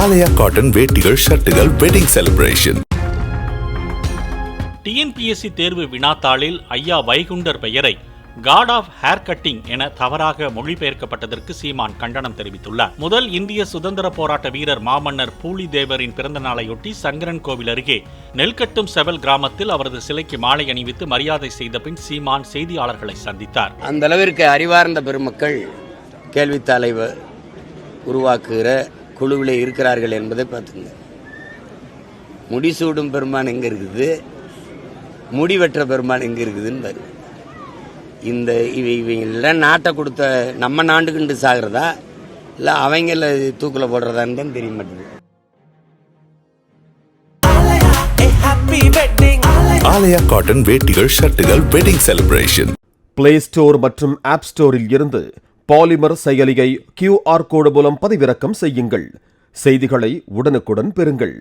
ஆலயா cotton வேட்டிகள், ஷர்ட்டுகள், wedding celebration. TNPSC தேர்வு வினாத்தாளில் ஐயா வைகுண்டர் பெயரை காட் ஆஃப் ஹேர் கட்டிங் என தவறாக மொழிபெயர்க்கப்பட்டதற்கு சீமான் கண்டனம் தெரிவித்துள்ளார். முதல் இந்திய சுதந்திர போராட்ட வீரர் மாமன்னர் பூலிதேவரின் பிறந்த நாளையொட்டி சங்கரன் கோவில் அருகே நெல்கட்டும் செவல் கிராமத்தில் அவரது சிலைக்கு மாலை அணிவித்து மரியாதை செய்த பின் சீமான் செய்தியாளர்களை சந்தித்தார். அந்த அளவிற்கு அறிவார்ந்த பெருமக்கள் கேள்வித்தாளை உருவாக்குகிற குழுவிலே இருக்கிறார்கள் என்பதை பார்த்துங்க. முடிசூடும் பெருமான் எங்க இருக்குது, முடிவெற்ற பெருமான் எங்க இருக்குதுன்னு பாரு. இந்த இவங்க நாட்டை கொடுத்த நம்ம நாட்டுக்குண்டு சாகிறதா இல்லை அவங்கள தூக்கில் போடுறதான்னு தான் தெரிய மாட்டேங்குது. ஆலயா காட்டன் வேட்டிகள், ஷர்ட்டுகள், வெட்டிங் செலிப்ரேஷன். பிளே ஸ்டோர் மற்றும் ஆப் ஸ்டோரில் இருந்து பாலிமர் செயலியை QR கோடு மூலம் பதிவிறக்கம் செய்யுங்கள். செய்திகளை உடனுக்குடன் பெறுங்கள்.